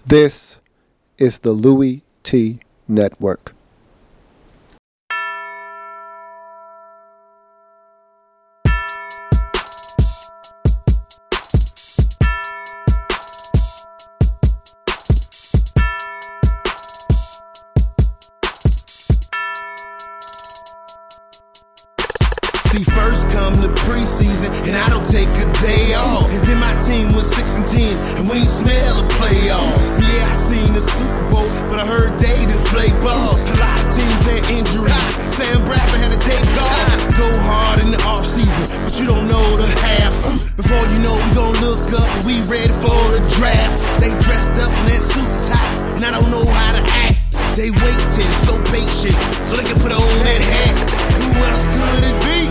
This is the Louie T Network. See, first come the preseason, and I don't take a day off. And then my team was 6-10, and we ain't smell the playoffs. Yeah, I seen the Super Bowl, but I heard they just play balls. A lot of teams had injuries. Sam Bradford had to take off. Go hard in the offseason, but you don't know the half. Before you know, we gon' look up, and we ready for the draft. They dressed up in that suit top, and I don't know how to act. They waiting, so patient, so they can put on that hat. Who else could it be?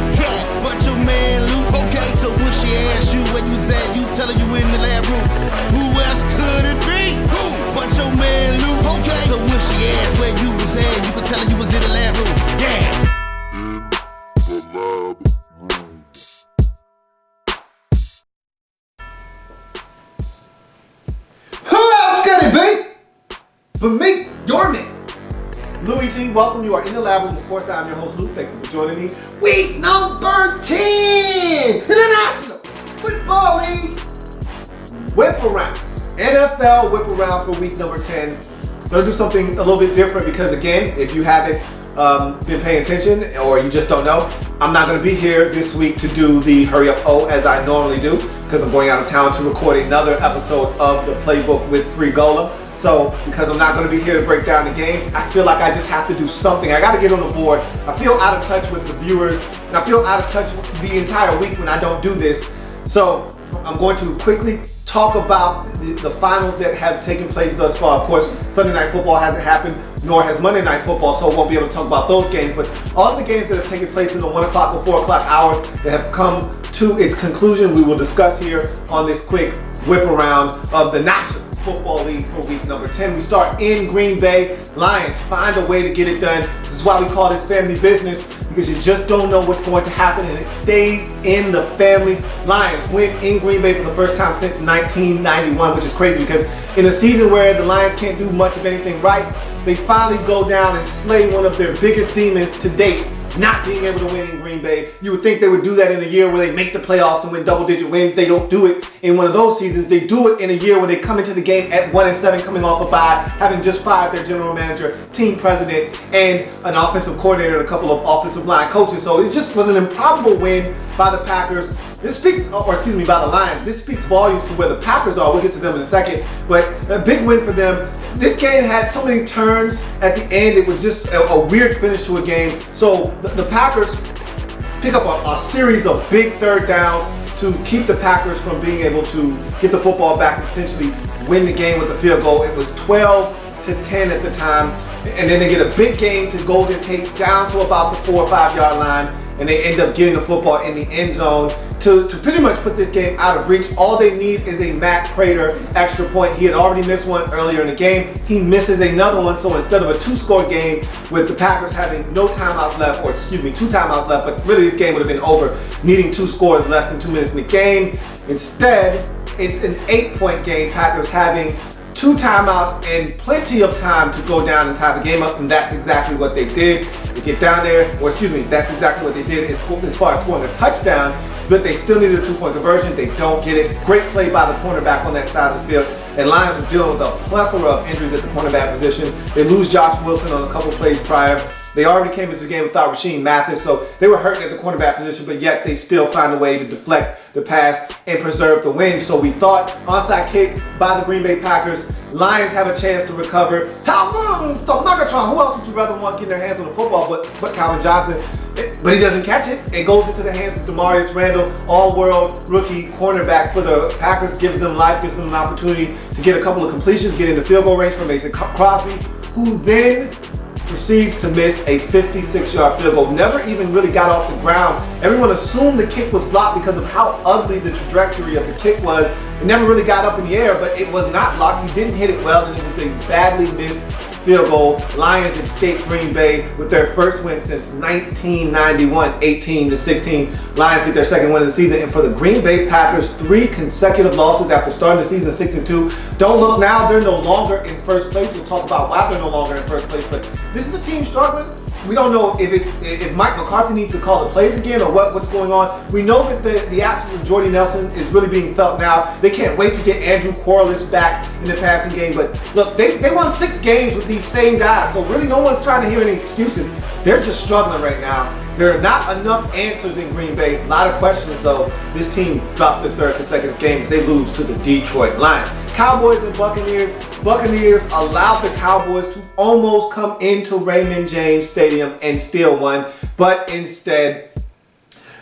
But your man Luke. Okay, so when she asks you where you was at, you tell her you in the lab room. Who else could it be? Who? But your man Luke. Okay, so when she asks where you was at, you can tell her you was in the lab room. Yeah. Who else could it be? But me, your man. Louie T, welcome. You are in the lab room. Of course, I'm your host, Luke. Thank you for joining me. Week number 10 in the National Football League Whiparound. NFL Whiparound for week number 10. Gonna do something a little bit different because, again, if you haven't been paying attention or you just don't know, I'm not gonna be here this week to do the Hurry Up O as I normally do because I'm going out of town to record another episode of the Playbook with Free Gola. So, because I'm not going to be here to break down the games, I feel like I just have to do something. I got to get on the board. I feel out of touch with the viewers, and I feel out of touch with the entire week when I don't do this. So, I'm going to quickly talk about the finals that have taken place thus far. Of course, Sunday Night Football hasn't happened, nor has Monday Night Football, so I won't be able to talk about those games. But all of the games that have taken place in the 1 o'clock or 4 o'clock hour that have come to its conclusion, we will discuss here on this quick whip around of the National Football League for week number 10. We start in Green Bay. Lions find a way to get it done. This is why we call this family business, because you just don't know what's going to happen and it stays in the family. Lions win in Green Bay for the first time since 1991, which is crazy because in a season where the Lions can't do much of anything right, they finally go down and slay one of their biggest demons to date, not being able to win in Green Bay. You would think they would do that in a year where they make the playoffs and win double-digit wins. They don't do it in one of those seasons. They do it in a year where they come into the game at 1-7, coming off a bye, having just fired their general manager, team president, and an offensive coordinator and a couple of offensive line coaches. So it just was an improbable win by the Packers. This speaks, by the Lions. This speaks volumes to where the Packers are. We'll get to them in a second. But a big win for them. This game had so many turns at the end. It was just a weird finish to a game. So the Packers pick up a series of big third downs to keep the Packers from being able to get the football back and potentially win the game with a field goal. It was 12-10 at the time. And then they get a big gain to Golden Tate down to about the 4 or 5 yard line. And they end up getting the football in the end zone to pretty much put this game out of reach. All they need is a Matt Prater extra point. He had already missed one earlier in the game. He misses another one, so instead of a 2-score game with the Packers having no timeouts left, 2 timeouts left, but really this game would have been over, needing 2 scores less than 2 minutes in the game. Instead, it's an 8-point game, Packers having 2 timeouts and plenty of time to go down and tie the game up, and that's exactly what they did. They get down there, that's exactly what they did as far as scoring a touchdown, but they still needed a 2-point conversion. They don't get it. Great play by the cornerback on that side of the field. And Lions are dealing with a plethora of injuries at the cornerback position. They lose Josh Wilson on a couple plays prior. They already came into the game without Rasheem Mathis, so they were hurting at the cornerback position, but yet they still find a way to deflect the pass and preserve the win. So we thought onside kick by the Green Bay Packers. Lions have a chance to recover. How long? Megatron. Who else would you rather want getting their hands on the football but Calvin Johnson? But he doesn't catch it. It goes into the hands of Demarius Randall, all-world rookie cornerback for the Packers. Gives them life, gives them an opportunity to get a couple of completions, get into field goal range for Mason Crosby, who then proceeds to miss a 56-yard field goal. Never even really got off the ground. Everyone assumed the kick was blocked because of how ugly the trajectory of the kick was. It never really got up in the air, but it was not blocked. He didn't hit it well, and it was a badly missed field goal. Lions escape Green Bay with their first win since 1991, 18-16. Lions get their second win of the season. And for the Green Bay Packers, 3 consecutive losses after starting the season 6-2. Don't look now, they're no longer in first place. We'll talk about why they're no longer in first place, but this is a team struggling. We don't know if Mike McCarthy needs to call the plays again or what's going on. We know that the absence of Jordy Nelson is really being felt now. They can't wait to get Andrew Corliss back in the passing game. But look, they won 6 games with these same guys, so really no one's trying to hear any excuses. They're just struggling right now. There are not enough answers in Green Bay. A lot of questions though. This team drops their 3rd consecutive game as they lose to the Detroit Lions. Cowboys and Buccaneers. Buccaneers allowed the Cowboys to almost come into Raymond James Stadium and steal one, but instead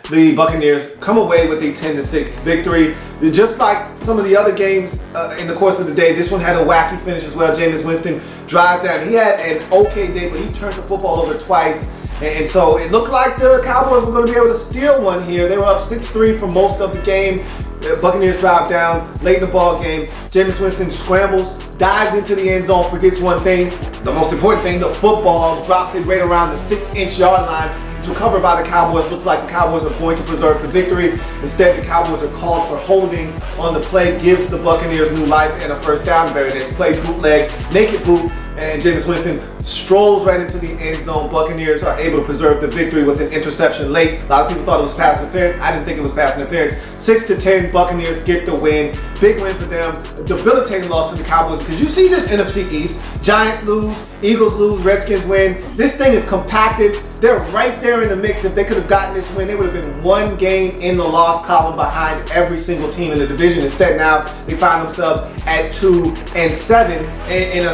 the Buccaneers come away with a 10-6 victory. Just like some of the other games in the course of the day, this one had a wacky finish as well. Jameis Winston drives down. He had an okay day, but he turned the football over twice. And so it looked like the Cowboys were going to be able to steal one here. They were up 6-3 for most of the game. The Buccaneers drive down late in the ball game. Jameis Winston scrambles, dives into the end zone, forgets one thing. The most important thing, the football drops it right around the 6-inch yard line. It's recovered by the Cowboys. Looks like the Cowboys are going to preserve the victory. Instead, the Cowboys are called for holding on the play, gives the Buccaneers new life and a first down. Very next play, bootleg, naked boot, and Jameis Winston strolls right into the end zone. Buccaneers are able to preserve the victory with an interception late. A lot of people thought it was pass interference. I didn't think it was pass interference. 6-10, Buccaneers get the win. Big win for them. A debilitating loss for the Cowboys because you see this NFC East. Giants lose, Eagles lose, Redskins win. This thing is compacted. They're right there in the mix. If they could have gotten this win, they would have been 1 game in the loss column behind every single team in the division. Instead, now they find themselves at 2-7. And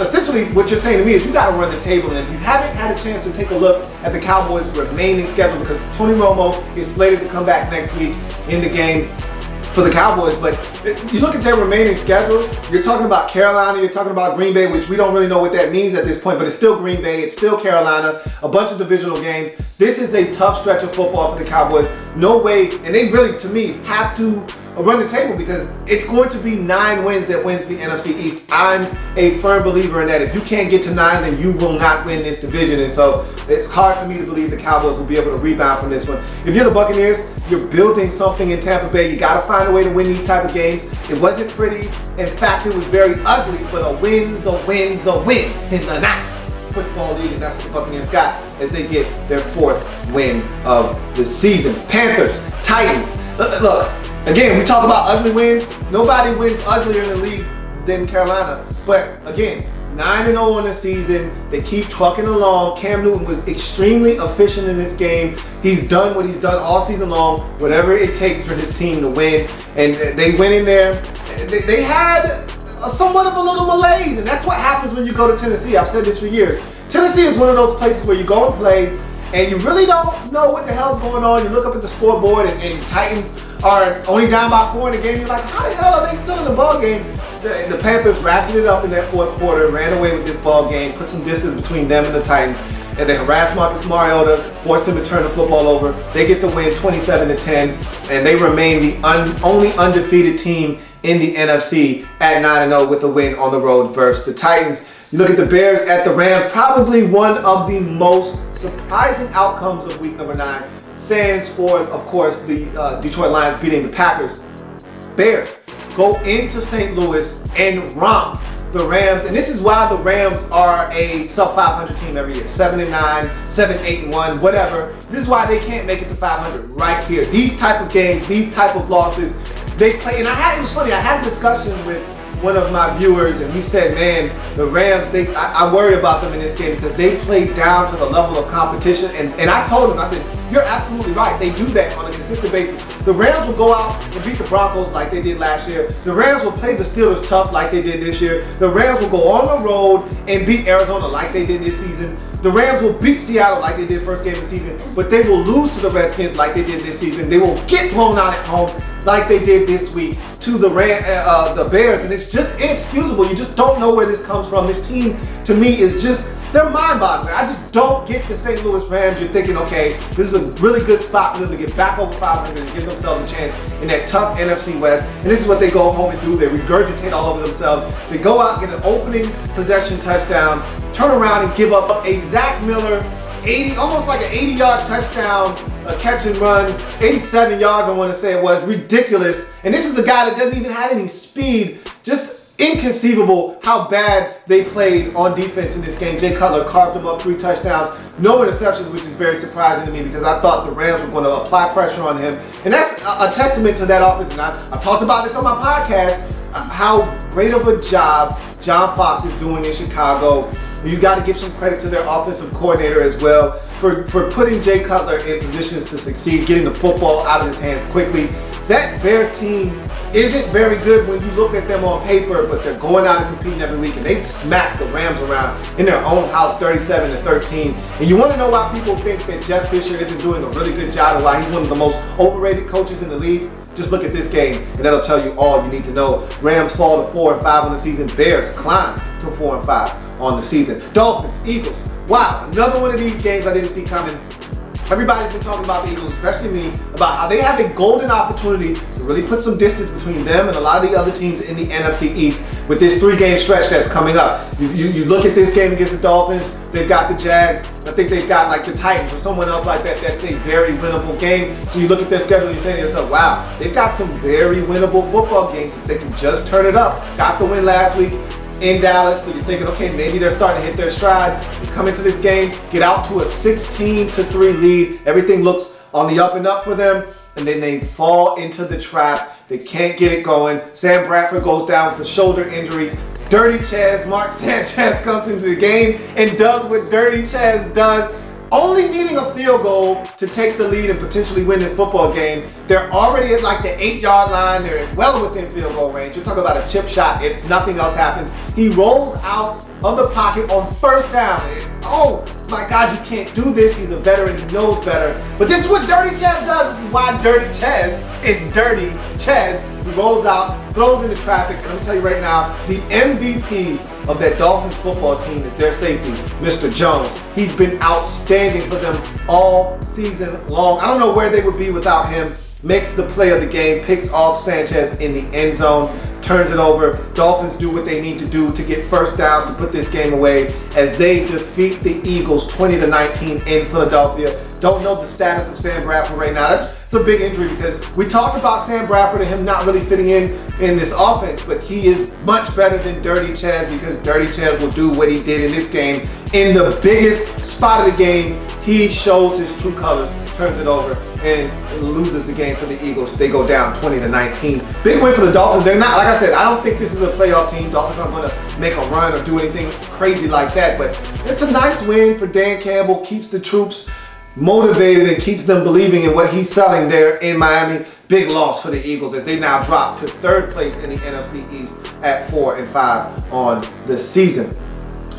essentially, what you're saying to me is you got to run the table. And if you haven't had a chance to take a look at the Cowboys' remaining schedule, because Tony Romo is slated to come back next week in the game for the Cowboys, but you look at their remaining schedule, you're talking about Carolina, you're talking about Green Bay, which we don't really know what that means at this point, but it's still Green Bay, it's still Carolina, a bunch of divisional games. This is a tough stretch of football for the Cowboys. No way, and they really, to me, have to run the table because it's going to be 9 wins that wins the NFC East. I'm a firm believer in that. If you can't get to 9, then you will not win this division. And so it's hard for me to believe the Cowboys will be able to rebound from this one. If you're the Buccaneers, you're building something in Tampa Bay. You got to find a way to win these type of games. It wasn't pretty. In fact, it was very ugly, but a win's a win's a win in the National Football League, and that's what the Buccaneers got as they get their 4th win of the season. Panthers, Titans. Look, again, we talk about ugly wins. Nobody wins uglier in the league than Carolina. But again, 9-0 on the season. They keep trucking along. Cam Newton was extremely efficient in this game. He's done what he's done all season long, whatever it takes for his team to win. And they went in there. They had somewhat of a little malaise, and that's what happens when you go to Tennessee. I've said this for years. Tennessee is one of those places where you go and play, and you really don't know what the hell's going on. You look up at the scoreboard, and Titans are only down by 4 in the game. You're like, how the hell are they still in the ball game? The Panthers ratcheted up in that 4th quarter, ran away with this ball game, put some distance between them and the Titans, and they harassed Marcus Mariota, forced him to turn the football over. They get the win 27-10, and they remain the only undefeated team in the NFC at 9-0 with a win on the road versus the Titans. You look at the Bears at the Rams, probably one of the most surprising outcomes of week number 9. Stands for, of course, the Detroit Lions beating the Packers. Bears go into St. Louis and romp the Rams, and this is why the Rams are a sub-500 team every year. 7-9, 7-8-1, whatever. This is why they can't make it to 500 right here. These type of games, these type of losses, they play. And it was funny, I had a discussion with one of my viewers, and he said, man, the Rams, I worry about them in this game because they play down to the level of competition. And I told him, I said, you're absolutely right. They do that on a consistent basis. The Rams will go out and beat the Broncos like they did last year. The Rams will play the Steelers tough like they did this year. The Rams will go on the road and beat Arizona like they did this season. The Rams will beat Seattle like they did first game of the season, but they will lose to the Redskins like they did this season. They will get blown out at home like they did this week to the Bears, and it's just inexcusable. You just don't know where this comes from. This team, to me, is just, they're mind-boggling. I just don't get the St. Louis Rams. You're thinking, okay, this is a really good spot for them to get back over 500 and give themselves a chance in that tough NFC West. And this is what they go home and do. They regurgitate all over themselves. They go out, get an opening possession touchdown, turn around and give up a Zach Miller 80, almost like an 80-yard touchdown, a catch and run, 87 yards I want to say it was, ridiculous. And this is a guy that doesn't even have any speed, just inconceivable how bad they played on defense in this game. Jay Cutler carved them up 3 touchdowns, no interceptions, which is very surprising to me because I thought the Rams were going to apply pressure on him. And that's a testament to that offense. And I've talked about this on my podcast, how great of a job John Fox is doing in Chicago. You got to give some credit to their offensive coordinator as well for putting Jay Cutler in positions to succeed, getting the football out of his hands quickly. That Bears team isn't very good when you look at them on paper, but they're going out and competing every week, and they smack the Rams around in their own house 37-13. And you want to know why people think that Jeff Fisher isn't doing a really good job and why he's one of the most overrated coaches in the league? Just look at this game, and that'll tell you all you need to know. Rams fall to 4-5 on the season. Bears climb to 4-5 on the season. Dolphins, Eagles. Wow, another one of these games I didn't see coming. Everybody's been talking about the Eagles, especially me, about how they have a golden opportunity to really put some distance between them and a lot of the other teams in the NFC East with this 3-game stretch that's coming up. You look at this game against the Dolphins, they've got the Jags, I think they've got like the Titans or someone else like that. That's a very winnable game. So you look at their schedule and you say to yourself, wow, they've got some very winnable football games if they can just turn it up. Got the win last week in Dallas, so you're thinking, okay, maybe they're starting to hit their stride. You come into this game, get out to a 16-3 lead. Everything looks on the up and up for them, and then they fall into the trap. They can't get it going. Sam Bradford goes down with a shoulder injury. Dirty Chaz, Mark Sanchez comes into the game and does what Dirty Chaz does, only needing a field goal to take the lead and potentially win this football game. They're already at like the 8-yard line. They're well within field goal range. You're talking about a chip shot if nothing else happens. He rolls out of the pocket on first down. Oh my God, you can't do this. He's a veteran. He knows better. But this is what Dirty Chaz does. This is why Dirty Chaz is Dirty Chaz. He rolls out, throws into traffic, and I'm telling you right now, the MVP of that Dolphins football team is their safety, Mr. Jones. He's been outstanding for them all season long. I don't know where they would be without him. Makes the play of the game, picks off Sanchez in the end zone, turns it over. Dolphins do what they need to do to get first downs to put this game away as they defeat the Eagles 20-19 in Philadelphia. Don't know the status of Sam Bradford right now. It's a big injury because we talked about Sam Bradford and him not really fitting in this offense, but he is much better than Dirty Chaz because Dirty Chaz will do what he did in this game. In the biggest spot of the game, he shows his true colors, turns it over, and loses the game for the Eagles. They go down 20-19. Big win for the Dolphins. They're not, like I said, I don't think this is a playoff team. Dolphins aren't going to make a run or do anything crazy like that, but it's a nice win for Dan Campbell. Keeps the troops motivated and keeps them believing in what he's selling there in Miami. Big loss for the Eagles as they now drop to 3rd place in the NFC East at 4-5 on the season.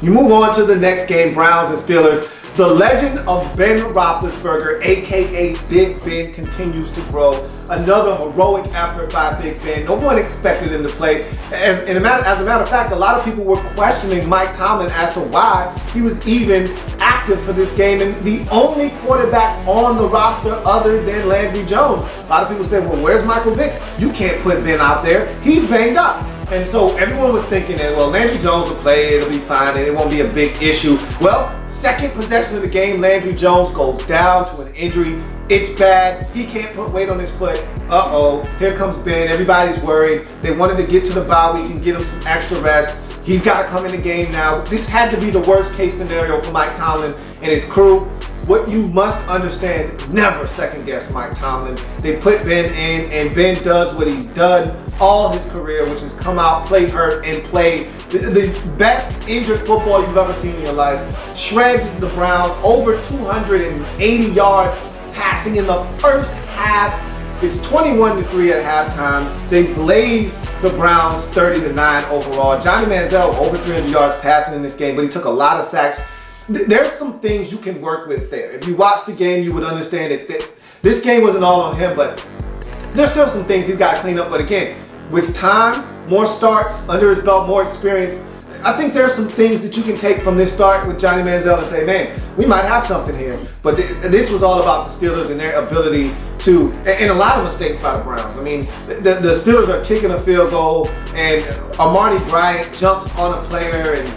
You move on to the next game, Browns and Steelers. The legend of Ben Roethlisberger, aka Big Ben, continues to grow. Another heroic effort by Big Ben. No one expected him to play. As a matter of fact, a lot of people were questioning Mike Tomlin as to why he was even active for this game. And the only quarterback on the roster other than Landry Jones. A lot of people said, well, where's Michael Vick? You can't put Ben out there. He's banged up. And so everyone was thinking that, well, Landry Jones will play, it'll be fine, and it won't be a big issue. Well, second possession of the game, Landry Jones goes down to an injury. It's bad. He can't put weight on his foot. Uh-oh. Here comes Ben. Everybody's worried. They wanted to get to the bye week and get him some extra rest. He's got to come in the game now. This had to be the worst case scenario for Mike Tomlin and his crew. What you must understand, never second guess Mike Tomlin. They put Ben in, and Ben does what he's done all his career, which is come out, play hurt, and play the best injured football you've ever seen in your life. Shreds the Browns, over 280 yards passing in the first half. It's 21-3 at halftime. They blaze the Browns 30-9 overall. Johnny Manziel over 300 yards passing in this game, but he took a lot of sacks. There's some things you can work with there. If you watch the game, you would understand that this game wasn't all on him, but there's still some things he's got to clean up. But again, with time, more starts under his belt, more experience, I think there's some things that you can take from this start with Johnny Manziel and say, man, we might have something here. But this was all about the Steelers and their ability to, and a lot of mistakes by the Browns. I mean, the Steelers are kicking a field goal, and Armani Bryant jumps on a player, and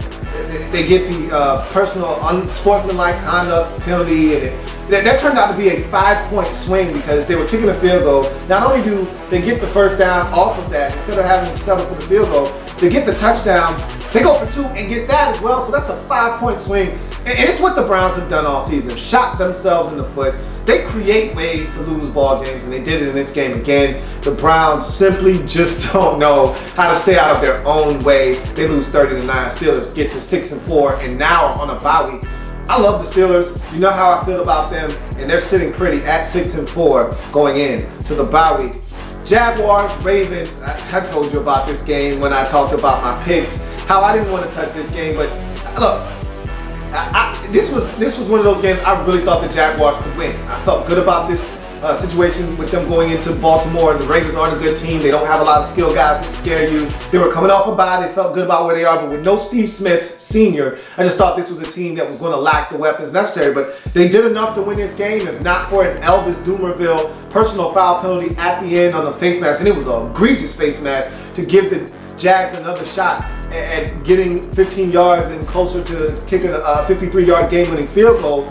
they get the personal unsportsmanlike conduct penalty, and that turned out to be a 5-point swing because they were kicking a field goal. Not only do they get the first down off of that, instead of having to settle for the field goal, they get the touchdown, they go for 2 and get that as well, so that's a 5-point swing. And it's what the Browns have done all season, shot themselves in the foot. They create ways to lose ball games, and they did it in this game again. The Browns simply just don't know how to stay out of their own way. They lose 30-9. Steelers get to 6-4, and now on a bye week. I love the Steelers. You know how I feel about them, and they're sitting pretty at 6-4 going in to the bye week. Jaguars, Ravens, I told you about this game when I talked about my picks, how I didn't want to touch this game, but look, this was one of those games I really thought the Jaguars could win. I felt good about this situation with them going into Baltimore. The Ravens aren't a good team. They don't have a lot of skill guys that scare you. They were coming off a bye. They felt good about where they are, but with no Steve Smith Sr., I just thought this was a team that was going to lack the weapons necessary, but they did enough to win this game, if not for an Elvis Dumervil personal foul penalty at the end on the face mask, and it was an egregious face mask to give the Jags another shot at getting 15 yards and closer to kicking a 53-yard game-winning field goal.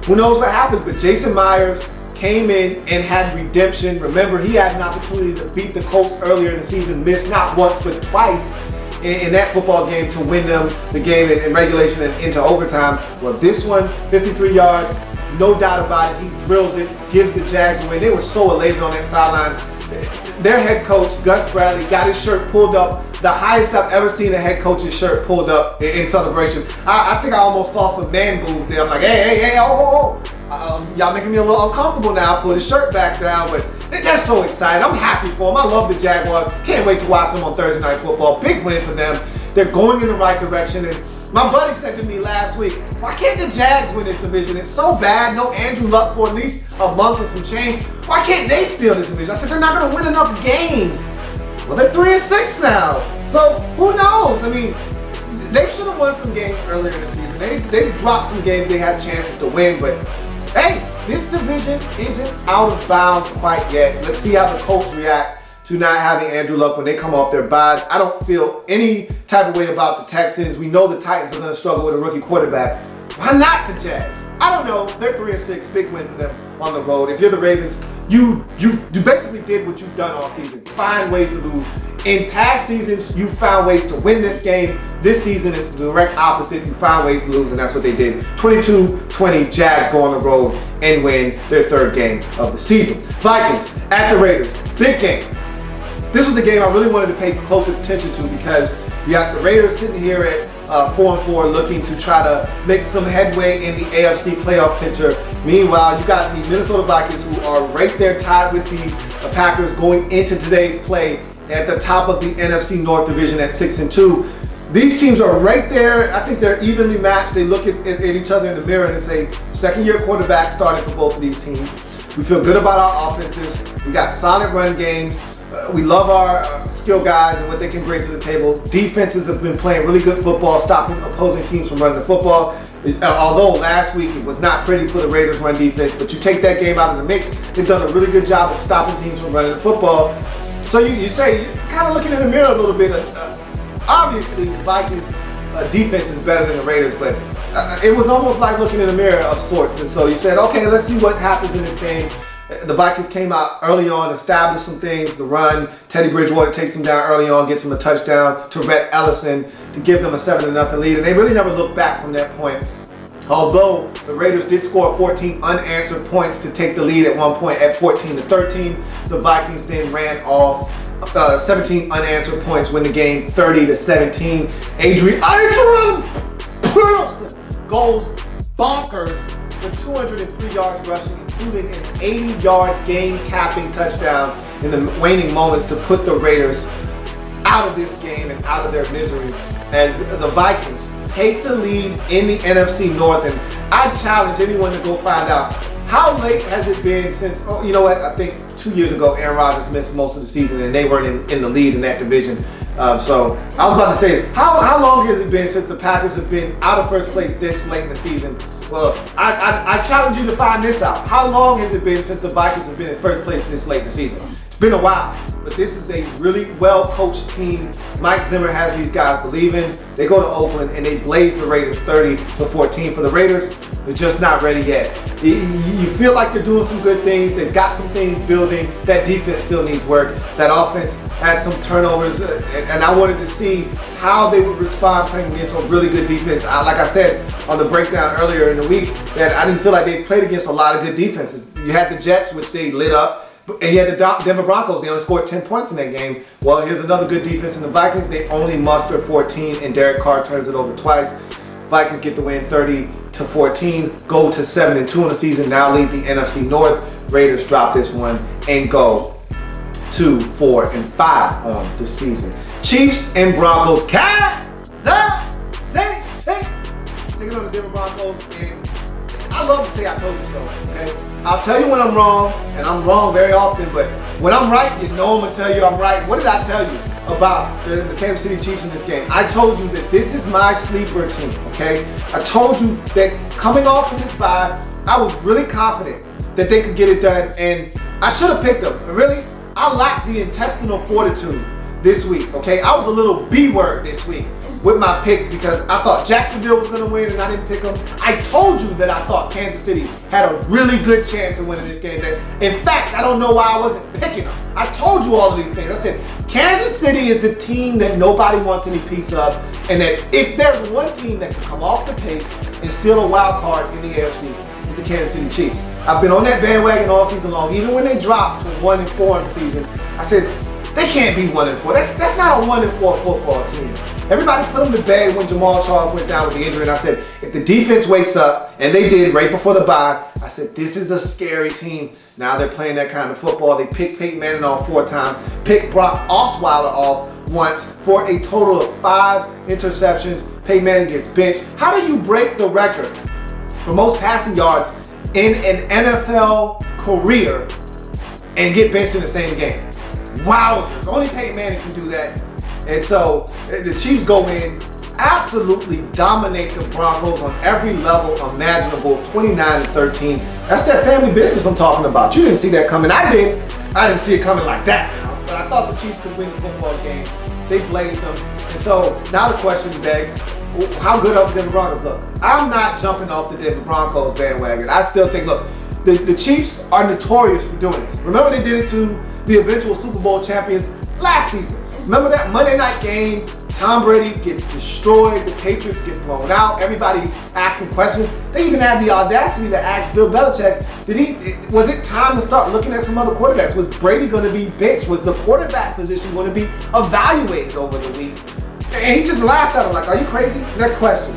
Who knows what happens, but Jason Myers came in and had redemption. Remember, he had an opportunity to beat the Colts earlier in the season, missed not once but twice in that football game to win them the game in regulation and into overtime. Well, this one, 53 yards, no doubt about it. He drills it, gives the Jags a win. They were so elated on that sideline. Their head coach, Gus Bradley, got his shirt pulled up, the highest I've ever seen a head coach's shirt pulled up in celebration. I think I almost saw some man boobs there. I'm like, hey, y'all making me a little uncomfortable now. I pulled his shirt back down, but they're so excited. I'm happy for them. I love the Jaguars. Can't wait to watch them on Thursday Night Football. Big win for them. They're going in the right direction. And my buddy said to me last week, why can't the Jags win this division? It's so bad. No Andrew Luck for at least a month and some change. Why can't they steal this division? I said, they're not going to win enough games. Well, they're 3-6 now. So who knows? I mean, they should have won some games earlier in the season. They dropped some games they had chances to win, but hey, this division isn't out of bounds quite yet. Let's see how the Colts react to not having Andrew Luck when they come off their bye. I don't feel any type of way about the Texans. We know the Titans are going to struggle with a rookie quarterback. Why not the Jags? I don't know. They're 3-6. Big win for them on the road. If you're the Ravens, you basically did what you've done all season. Find ways to lose. In past seasons, you found ways to win this game. This season, it's the direct opposite. You found ways to lose, and that's what they did. 22-20, Jags go on the road and win their third game of the season. Vikings at the Raiders. Big game. This was the game I really wanted to pay close attention to because you got the Raiders sitting here at 4-4 looking to try to make some headway in the AFC playoff picture. Meanwhile, you got the Minnesota Vikings who are right there tied with the Packers going into today's play at the top of the NFC North division at 6-2. These teams are right there. I think they're evenly matched. They look at each other in the mirror and say, second-year quarterback starting for both of these teams. We feel good about our offenses. We got solid run games. We love our skill guys and what they can bring to the table. Defenses have been playing really good football, stopping opposing teams from running the football. Although last week it was not pretty for the Raiders' run defense, but you take that game out of the mix, they've done a really good job of stopping teams from running the football. So you say, you're kind of looking in the mirror a little bit. Obviously, the Vikings' defense is better than the Raiders, but it was almost like looking in a mirror of sorts. And so you said, okay, let's see what happens in this game. The Vikings came out early on, established some things, the run. Teddy Bridgewater takes them down early on, gets them a touchdown to Rhett Ellison to give them a 7-0 lead. And they really never looked back from that point. Although the Raiders did score 14 unanswered points to take the lead at one point at 14-13, the Vikings then ran off 17 unanswered points, win the game 30-17. Adrian Peterson goes bonkers with 203 yards rushing, including an 80-yard game-capping touchdown in the waning moments to put the Raiders out of this game and out of their misery as the Vikings take the lead in the NFC North. And I challenge anyone to go find out how late has it been since, you know what, I think 2 years ago, Aaron Rodgers missed most of the season, and they weren't in the lead in that division. So I was about to say, how long has it been since the Packers have been out of first place this late in the season? Well, I challenge you to find this out. How long has it been since the Vikings have been in first place this late in the season? It's been a while, but this is a really well-coached team. Mike Zimmer has these guys believing. They go to Oakland and they blaze the Raiders 30-14. For the Raiders, they're just not ready yet. You feel like they're doing some good things. They've got some things building. That defense still needs work. That offense had some turnovers, and I wanted to see how they would respond playing against a really good defense. Like I said on the breakdown earlier in the week, that I didn't feel like they played against a lot of good defenses. You had the Jets, which they lit up. And you had the Denver Broncos, they only scored 10 points in that game. Well, here's another good defense in the Vikings. They only muster 14, and Derek Carr turns it over twice. Vikings get the win 30-14, go to 7-2 in the season, now lead the NFC North. Raiders drop this one and go 2-4-5 on the season. Chiefs and Broncos. Kansas City Chiefs taking on the Denver Broncos, and I love to say I told you so, okay? I'll tell you when I'm wrong, and I'm wrong very often, but when I'm right, you know I'm gonna tell you I'm right. What did I tell you about the Kansas City Chiefs in this game? I told you that this is my sleeper team, okay? I told you that coming off of this bye, I was really confident that they could get it done, and I should have picked them. Really, I lacked the intestinal fortitude this week, okay? I was a little B-word this week with my picks because I thought Jacksonville was going to win and I didn't pick them. I told you that I thought Kansas City had a really good chance of winning this game. In fact, I don't know why I wasn't picking them. I told you all of these things. I said, Kansas City is the team that nobody wants any piece of, and that if there's one team that can come off the pace and steal a wild card in the AFC, it's the Kansas City Chiefs. I've been on that bandwagon all season long. Even when they dropped to 1-4 in the season, I said, they can't be 1-4. That's not a 1-4 football team. Everybody put them to bed when Jamal Charles went down with the injury, and I said, if the defense wakes up, and they did right before the bye, I said, this is a scary team. Now they're playing that kind of football. They picked Peyton Manning off 4 times, picked Brock Osweiler off once for a total of 5 interceptions. Peyton Manning gets benched. How do you break the record for most passing yards in an NFL career and get benched in the same game? Wowzers. Only Peyton Manning can do that. And so the Chiefs go in, absolutely dominate the Broncos on every level imaginable, 29-13. That's that family business I'm talking about. You didn't see that coming. I didn't see it coming like that. But I thought the Chiefs could win the football game. They blazed them. And so now the question begs, how good are the Denver Broncos look? I'm not jumping off the Denver Broncos bandwagon. I still think, look, the Chiefs are notorious for doing this. Remember they did it to the eventual Super Bowl champions last season. Remember that Monday night game? Tom Brady gets destroyed. The Patriots get blown out. Everybody's asking questions. They even had the audacity to ask Bill Belichick, was it time to start looking at some other quarterbacks? Was Brady going to be benched? Was the quarterback position going to be evaluated over the week? And he just laughed at him like, are you crazy? Next question.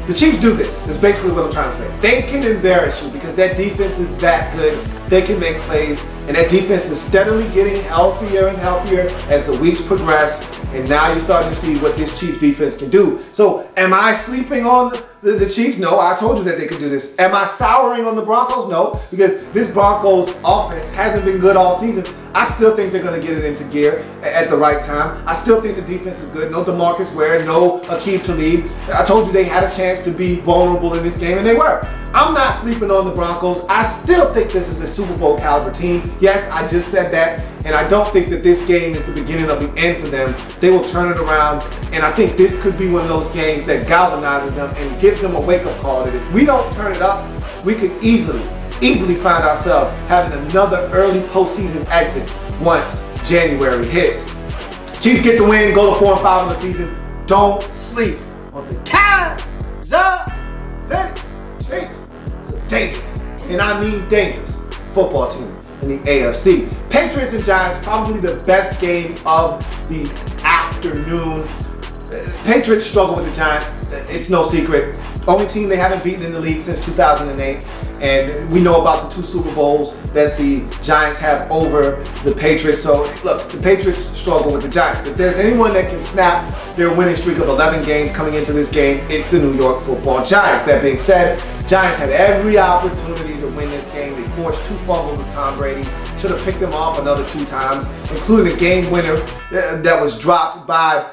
The Chiefs do this. That's basically what I'm trying to say. They can embarrass you because that defense is that good. They can make plays, and that defense is steadily getting healthier and healthier as the weeks progress. And now you're starting to see what this Chiefs defense can do. So am I sleeping on the Chiefs? No, I told you that they could do this. Am I souring on the Broncos? No, because this Broncos offense hasn't been good all season. I still think they're going to get it into gear at the right time. I still think the defense is good. No DeMarcus Ware, no Aqib Talib. I told you they had a chance to be vulnerable in this game, and they were. I'm not sleeping on the Broncos. I still think this is a Super Bowl caliber team. Yes, I just said that, and I don't think that this game is the beginning of the end for them. They will turn it around, and I think this could be one of those games that galvanizes them and gives them a wake-up call that if we don't turn it up, we could easily find ourselves having another early postseason exit once January hits. Chiefs get the win, go to 4-5 in the season. Don't sleep on the Kansas City Chiefs. It's a dangerous, and I mean dangerous, football team in the AFC. Patriots and Giants, probably the best game of the afternoon. Patriots struggle with the Giants. It's no secret. Only team they haven't beaten in the league since 2008. And we know about the 2 Super Bowls that the Giants have over the Patriots. So, look, the Patriots struggle with the Giants. If there's anyone that can snap their winning streak of 11 games coming into this game, it's the New York Football Giants. That being said, Giants had every opportunity to win this game. They forced 2 fumbles with Tom Brady. Should have picked them off another 2 times, including a game winner that was dropped by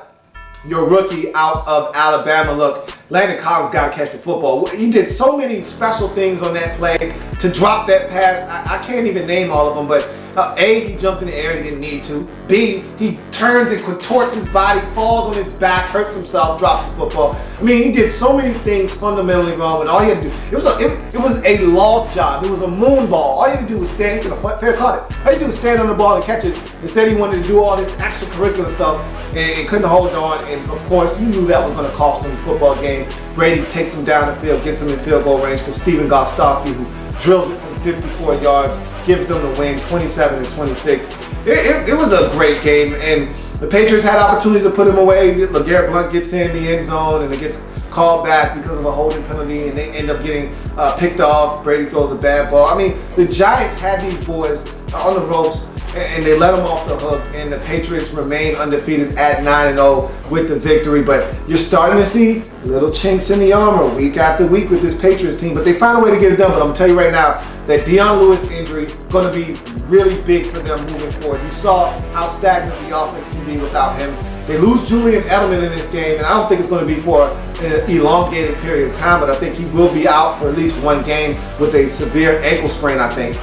your rookie out of Alabama. Look, Landon Collins got to catch the football. He did so many special things on that play to drop that pass. I can't even name all of them, but A, he jumped in the air, he didn't need to. B, he turns and contorts his body, falls on his back, hurts himself, drops the football. I mean, he did so many things fundamentally wrong, and all he had to do, it was a loft job. It was a moon ball. All you had to do was stand, fair caught it. All you had to do was stand on the ball and catch it. Instead, he wanted to do all this extracurricular stuff and couldn't hold on. And of course, you knew that was going to cost him the football game. Brady takes him down the field, gets him in field goal range for Stephen Gostkowski, who drills it from 54 yards, gives them the win, 27-26. It was a great game, and the Patriots had opportunities to put him away. LeGarrette Blount gets in the end zone, and it gets called back because of a holding penalty, and they end up getting picked off. Brady throws a bad ball. I mean, the Giants had these boys on the ropes, and they let them off the hook, and the Patriots remain undefeated at 9-0 with the victory. But you're starting to see little chinks in the armor week after week with this Patriots team, but they find a way to get it done. But I'm going to tell you right now that Dion Lewis' injury is going to be really big for them moving forward. You saw how stagnant the offense can be without him. They lose Julian Edelman in this game, and I don't think it's going to be for an elongated period of time, but I think he will be out for at least 1 game with a severe ankle sprain, I think.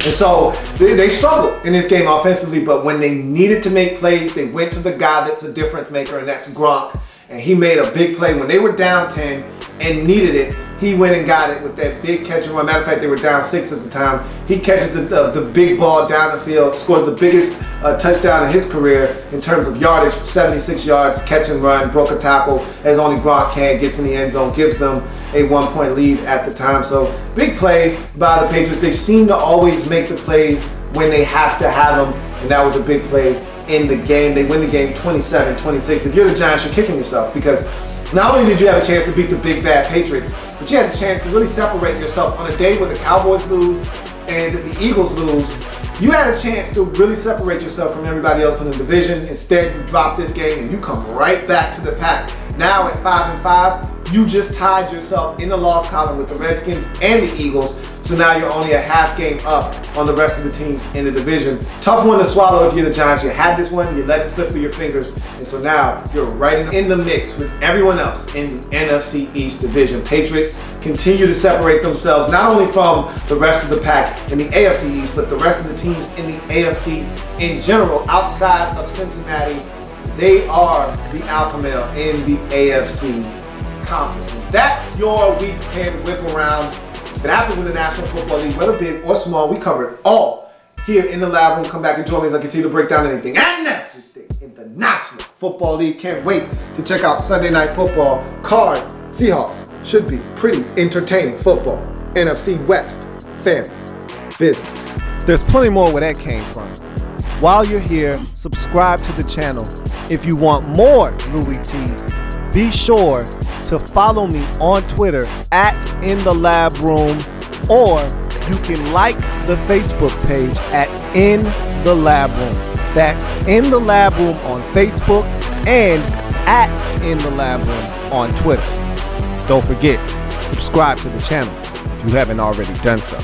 And so they struggled in this game offensively, but when they needed to make plays, they went to the guy that's a difference maker, and that's Gronk. And he made a big play when they were down 10 and needed it. He went and got it with that big catch and run. Matter of fact, they were down 6 at the time. He catches the big ball down the field, scored the biggest touchdown in his career in terms of yardage, 76 yards, catch and run, broke a tackle as only Gronk can, gets in the end zone, gives them a 1-point lead at the time. So big play by the Patriots. They seem to always make the plays when they have to have them, and that was a big play in the game. They win the game 27-26. If you're the Giants, you're kicking yourself, because not only did you have a chance to beat the big bad Patriots, but you had a chance to really separate yourself on a day where the Cowboys lose and the Eagles lose. You had a chance to really separate yourself from everybody else in the division. Instead, you drop this game and you come right back to the pack. Now at 5-5, you just tied yourself in the loss column with the Redskins and the Eagles. So now you're only a half game up on the rest of the teams in the division. Tough one to swallow if you're the Giants. You had this one, you let it slip through your fingers, and so now you're right in the mix with everyone else in the NFC East division. Patriots continue to separate themselves not only from the rest of the pack in the AFC East, but the rest of the teams in the AFC in general outside of Cincinnati. They are the alpha male in the AFC conference. And that's your Week 10 Whiparound. If it happens in the National Football League, whether big or small, we cover it all here in the lab room. Come back and join me as I continue to break down anything and everything in the National Football League. Can't wait to check out Sunday Night Football. Cards, Seahawks, should be pretty entertaining football. NFC West, family, business. There's plenty more where that came from. While you're here, subscribe to the channel. If you want more Louie T, be sure to follow me on Twitter at InTheLabRoom, or you can like the Facebook page at In The Lab Room. That's In The Lab Room on Facebook and at In The Lab Room on Twitter. Don't forget, subscribe to the channel if you haven't already done so.